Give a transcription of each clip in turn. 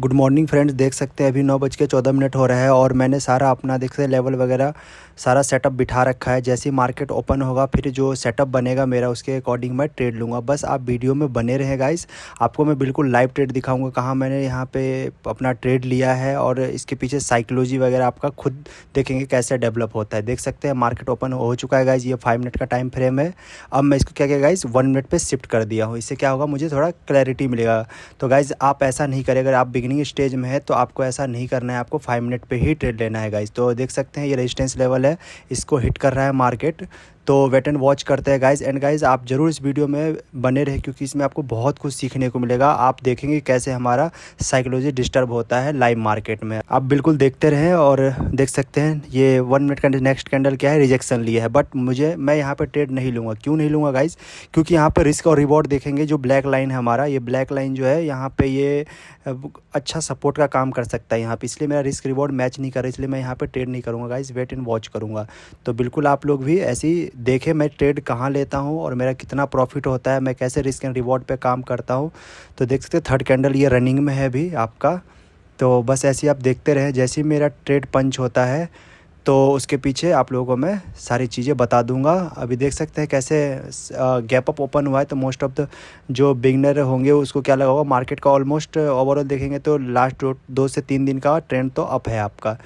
Good morning friends, देख सकते हैं अभी 9:14 हो रहा है और मैंने सारा अपना देख सकते लेवल वगैरह सारा सेटअप बिठा रखा है। जैसे ही मार्केट ओपन होगा फिर जो सेटअप बनेगा मेरा उसके अकॉर्डिंग मैं ट्रेड लूँगा। बस आप वीडियो में बने रहें गाइस, आपको मैं बिल्कुल लाइव ट्रेड दिखाऊंगा कहाँ मैंने यहाँ पे अपना ट्रेड लिया है और इसके पीछे साइकोलॉजी वगैरह आपका खुद देखेंगे कैसे डेवलप होता है। देख सकते हैं मार्केट ओपन हो चुका है गाइस, ये 5 मिनट का टाइम फ्रेम है। अब मैं इसको क्या किया गाइस 1 मिनट पर शिफ्ट कर दिया हूँ, इससे क्या होगा मुझे थोड़ा क्लैरिटी मिलेगा। तो गाइज़ आप ऐसा नहीं करें, अगर आप बिगिनिंग स्टेज में है तो आपको ऐसा नहीं करना है, आपको 5 मिनट पे ही ट्रेड लेना है गाइज़। तो देख सकते हैं ये रेजिस्टेंस लेवल है, इसको हिट कर रहा है मार्केट, तो वेट एंड वॉच करते हैं गाइज़। एंड गाइज़ आप ज़रूर इस वीडियो में बने रहें क्योंकि इसमें आपको बहुत कुछ सीखने को मिलेगा। आप देखेंगे कैसे हमारा साइकोलॉजी डिस्टर्ब होता है लाइव मार्केट में, आप बिल्कुल देखते रहें। और देख सकते हैं ये 1 मिनट का नेक्स्ट कैंडल क्या है, रिजेक्शन लिया है, बट मैं यहाँ पे ट्रेड नहीं लूँगा। क्यों नहीं लूँगा गाइज़? क्योंकि यहाँ पे रिस्क और रिवॉर्ड देखेंगे, जो ब्लैक लाइन है हमारा, ये ब्लैक लाइन जो है यहाँ पे ये अच्छा सपोर्ट का काम कर सकता है यहाँ पे, इसलिए मेरा रिस्क रिवॉर्ड मैच नहीं कर रहा, इसलिए मैं यहाँ पे ट्रेड नहीं करूँगा गाइज़, वेट एंड वॉच करूँगा। तो बिल्कुल आप लोग भी ऐसे ही देखें मैं ट्रेड कहाँ लेता हूँ और मेरा कितना प्रॉफिट होता है, मैं कैसे रिस्क एंड रिवॉर्ड पे काम करता हूँ। तो देख सकते हैं थर्ड कैंडल ये रनिंग में है अभी आपका, तो बस ऐसे ही आप देखते रहें। जैसे ही मेरा ट्रेड पंच होता है तो उसके पीछे आप लोगों को मैं सारी चीज़ें बता दूंगा। अभी देख सकते हैं कैसे गैप अप ओपन हुआ है, तो मोस्ट ऑफ द जो बिगनर होंगे उसको क्या लगा होगा, मार्केट का ऑलमोस्ट ओवरऑल देखेंगे तो लास्ट 2 से 3 दिन का ट्रेंड तो अप है आपका।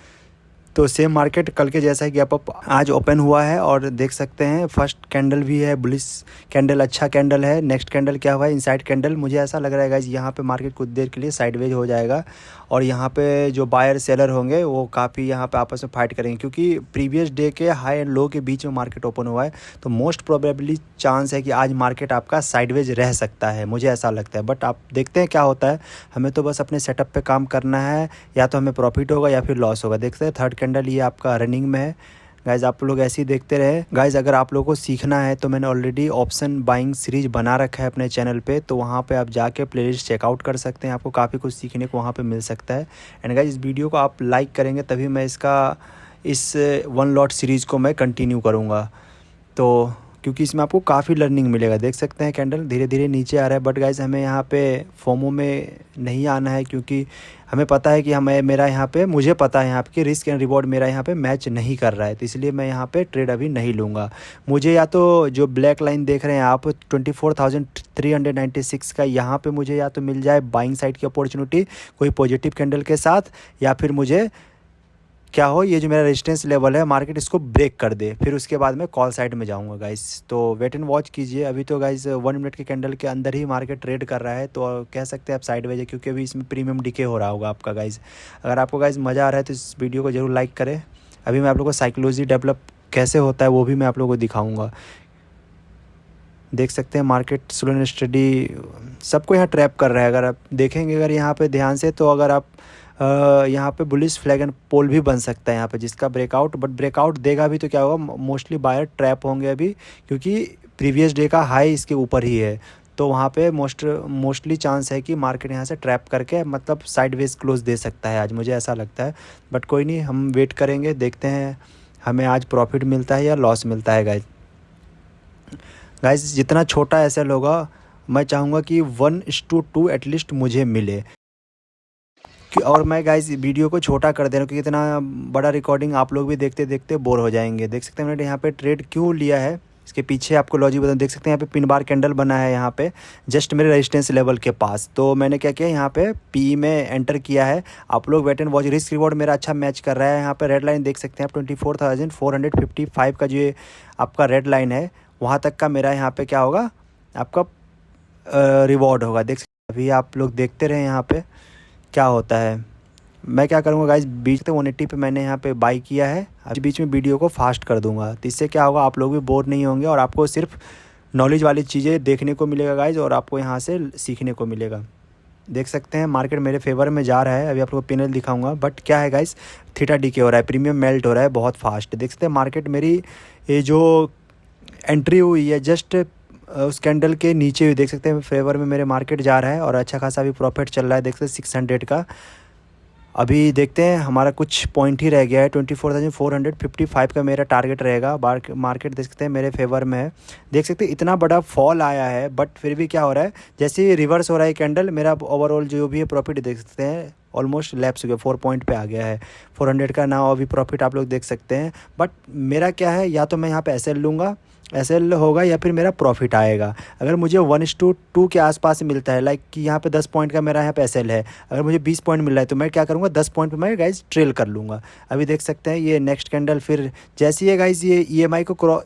तो सेम मार्केट कल के जैसा ही गैप अप आज ओपन हुआ है और देख सकते हैं फर्स्ट कैंडल भी है बुलिश कैंडल, अच्छा कैंडल है। नेक्स्ट कैंडल क्या हुआ है, इनसाइड कैंडल। मुझे ऐसा लग रहा है गाइस यहाँ पे मार्केट कुछ देर के लिए साइडवेज हो जाएगा और यहाँ पे जो बायर सेलर होंगे वो काफ़ी यहाँ पे आपस में फाइट करेंगे, क्योंकि प्रीवियस डे के हाई एंड लो के बीच में मार्केट ओपन हुआ है। तो मोस्ट प्रोबेबली चांस है कि आज मार्केट आपका साइडवेज रह सकता है, मुझे ऐसा लगता है, बट आप देखते हैं क्या होता है। हमें तो बस अपने सेटअप पे काम करना है, या तो हमें प्रॉफिट होगा या फिर लॉस होगा। देखते हैं थर्ड कैंडल ये आपका रनिंग में है गाइज़, आप लोग ऐसे ही देखते रहे गाइज़। अगर आप लोगों को सीखना है तो मैंने ऑलरेडी ऑप्शन बाइंग सीरीज बना रखा है अपने चैनल पे, तो वहाँ पे आप जाके प्लेलिस्ट चेकआउट कर सकते हैं, आपको काफ़ी कुछ सीखने को वहाँ पे मिल सकता है। एंड गाइज़ इस वीडियो को आप लाइक करेंगे तभी मैं इस 1 लॉट सीरीज़ को मैं कंटिन्यू करूँगा, तो क्योंकि इसमें आपको काफ़ी लर्निंग मिलेगा। देख सकते हैं कैंडल धीरे धीरे नीचे आ रहा है, बट गाइज़ हमें यहाँ पे फोमो में नहीं आना है, क्योंकि हमें पता है कि मुझे पता है यहाँ पे कि रिस्क एंड रिवॉर्ड मेरा यहाँ पे मैच नहीं कर रहा है, तो इसलिए मैं यहाँ पे ट्रेड अभी नहीं लूँगा। मुझे या तो जो ब्लैक लाइन देख रहे हैं आप 24,396 का, यहाँ पे मुझे या तो मिल जाए बाइंग साइड की अपॉर्चुनिटी कोई पॉजिटिव कैंडल के साथ, या फिर मुझे क्या हो ये जो मेरा रेजिस्टेंस लेवल है मार्केट इसको ब्रेक कर दे, फिर उसके बाद मैं कॉल साइड में जाऊंगा गाइस। तो वेट एंड वॉच कीजिए। अभी तो गाइस 1 मिनट के कैंडल के अंदर ही मार्केट ट्रेड कर रहा है, तो कह सकते हैं आप साइडवेज है, क्योंकि अभी इसमें प्रीमियम डिके हो रहा होगा आपका गाइस। अगर आपको गाइस मज़ा आ रहा है तो इस वीडियो को जरूर लाइक करें। अभी मैं आप लोग को साइकोलॉजी डेवलप कैसे होता है वो भी मैं आप लोग को दिखाऊँगा। देख सकते हैं मार्केट स्लो एंड स्टडी सबको यहाँ ट्रैप कर रहा है। अगर आप देखेंगे अगर यहाँ पे ध्यान से, तो अगर आप यहाँ पे बुलिश फ्लैग एंड पोल भी बन सकता है यहाँ पे, जिसका ब्रेकआउट देगा भी तो क्या होगा, मोस्टली बायर ट्रैप होंगे अभी, क्योंकि प्रीवियस डे का हाई इसके ऊपर ही है। तो वहाँ पे मोस्टली चांस है कि मार्केट यहाँ से ट्रैप करके मतलब साइडवेज क्लोज दे सकता है आज, मुझे ऐसा लगता है। बट कोई नहीं, हम वेट करेंगे, देखते हैं हमें आज प्रॉफिट मिलता है या लॉस मिलता है गाइज। जितना छोटा एसएल होगा मैं चाहूँगा कि 1:2 एटलीस्ट मुझे मिले। और मैं गाइज वीडियो को छोटा कर दे रहा हूँ क्योंकि इतना बड़ा रिकॉर्डिंग आप लोग भी देखते देखते बोर हो जाएंगे। देख सकते हैं मैंने यहाँ पे ट्रेड क्यों लिया है, इसके पीछे आपको लॉजिक बता। देख सकते हैं यहाँ पे पिन बार कैंडल बना है यहाँ पे जस्ट मेरे रेजिस्टेंस लेवल के पास, तो मैंने क्या किया यहाँ पे पी में एंटर किया है। आप लोग wait and watch, risk reward मेरा अच्छा मैच कर रहा है। यहाँ पे रेड लाइन देख सकते हैं आप 24,455 का जो आपका रेड लाइन है, वहाँ तक का मेरा यहाँ पे क्या होगा, आपका रिवॉर्ड होगा। देख सकते अभी आप लोग देखते रहे यहाँ पे क्या होता है। मैं क्या करूँगा गाइज, बीच तो 180 पे मैंने यहाँ पे बाई किया है, अभी बीच में वीडियो को फास्ट कर दूंगा, तो इससे क्या होगा आप लोग भी बोर नहीं होंगे और आपको सिर्फ नॉलेज वाली चीज़ें देखने को मिलेगा गाइज, और आपको यहाँ से सीखने को मिलेगा। देख सकते हैं मार्केट मेरे फेवर में जा रहा है। अभी आप लोग को पिनल दिखाऊंगा, बट क्या है गाइज, थीटा डीके हो रहा है, प्रीमियम मेल्ट हो रहा है बहुत फास्ट। देख सकते हैं मार्केट मेरी ये जो एंट्री हुई है जस्ट उस कैंडल के नीचे हुई, देख सकते हैं फेवर में मेरे मार्केट जा रहा है और अच्छा खासा भी प्रॉफिट चल रहा है। देख सकते हैं 600 का अभी देखते हैं, हमारा कुछ पॉइंट ही रह गया है। 24,455 का मेरा टारगेट रहेगा। मार्केट देख सकते हैं मेरे फेवर में है। देख सकते हैं इतना बड़ा फॉल आया है, बट फिर भी क्या हो रहा है, जैसे ही रिवर्स हो रहा है कैंडल, मेरा ओवरऑल जो भी है प्रॉफिट देख सकते हैं ऑलमोस्ट लैप्स हो गया, 4 पॉइंट पे आ गया है। 400 का ना अभी प्रॉफिट आप लोग देख सकते हैं। बट मेरा क्या है, या तो मैं यहाँ पे एसएल लूँगा, एसएल होगा, या फिर मेरा प्रॉफिट आएगा। अगर मुझे 1:2 के आसपास मिलता है, लाइक कि यहाँ पे 10 पॉइंट का मेरा यहाँ पे एसएल है, अगर मुझे 20 पॉइंट मिल रहा है तो मैं क्या करूँगा, 10 पॉइंट पे मैं गाइज ट्रेल कर लूँगा। अभी देख सकते हैं ये नेक्स्ट कैंडल, फिर जैसे ये गाइज ये ईएमआई को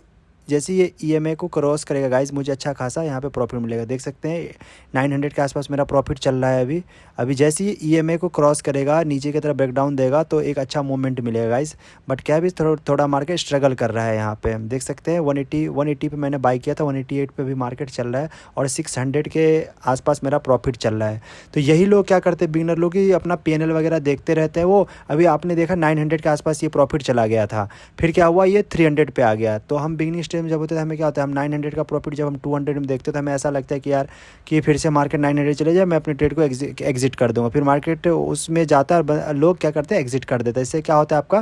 जैसे ये ईएमआई को क्रॉस करेगा गाइज, मुझे अच्छा खासा यहाँ पे प्रॉफिट मिलेगा। देख सकते हैं 900 के आसपास मेरा प्रॉफिट चल रहा है अभी। अभी जैसे ये ईएमआई को क्रॉस करेगा, नीचे की तरफ ब्रेकडाउन देगा, तो एक अच्छा मूवमेंट मिलेगा गाइज। बट क्या भी थोड़ा मार्केट स्ट्रगल कर रहा है यहाँ पे। देख सकते हैं 180 पे मैंने बाई किया था, 188 पे भी मार्केट चल रहा है, और 600 के आसपास मेरा प्रॉफिट चल रहा है। तो यही लोग क्या करते हैं, बिगनर लोग ही अपना पीएनएल वगैरह देखते रहते हैं। वो अभी आपने देखा 900 के आसपास ये प्रॉफिट चला गया था, फिर क्या हुआ, ये 300 पे आ गया। तो हम बिगनिंग स्टेज में जब होते थे, हमें क्या होता है, हम 900 का प्रॉफिट जब हम 200 में देखते हैं तो हमें ऐसा लगता है कि यार कि फिर से मार्केट 900 चले जाए, मैं अपने ट्रेड को एग्जिट कर दूंगा। फिर मार्केट उसमें जाता है और लोग क्या करते हैं, एग्जिट कर देते हैं। इससे क्या होता है आपका,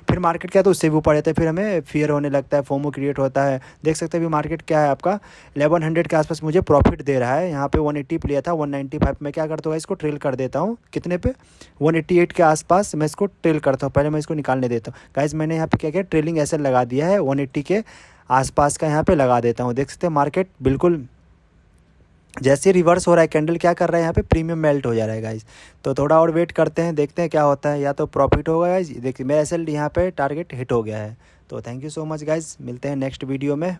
फिर मार्केट क्या तो उससे भी ऊपर जाता है, फिर हमें फियर होने लगता है, फोमो क्रिएट होता है। देख सकते हैं अभी मार्केट क्या है आपका 1100 के आसपास मुझे प्रॉफिट दे रहा है। यहाँ पे 180 पे लिया था, 195 में क्या करता हूँ, इसको ट्रेल कर देता हूँ। कितने पे, 188 के आसपास मैं इसको ट्रेल करता हूँ। पहले मैं इसको निकालने देता हूँ गाइज। मैंने यहाँ पे क्या किया, ट्रेलिंग ऐसे लगा दिया है, 180 के आसपास का यहाँ पे लगा देता हूँ। देख सकते हैं मार्केट बिल्कुल जैसे रिवर्स हो रहा है कैंडल, क्या कर रहा है यहाँ पे, प्रीमियम मेल्ट हो जा रहा है गाइज। तो थोड़ा और वेट करते हैं, देखते हैं क्या होता है, या तो प्रॉफिट होगा गाइज। देखिए मेरा एसएल यहाँ पे टारगेट हिट हो गया है। तो thank you so much guys, मिलते हैं नेक्स्ट वीडियो में।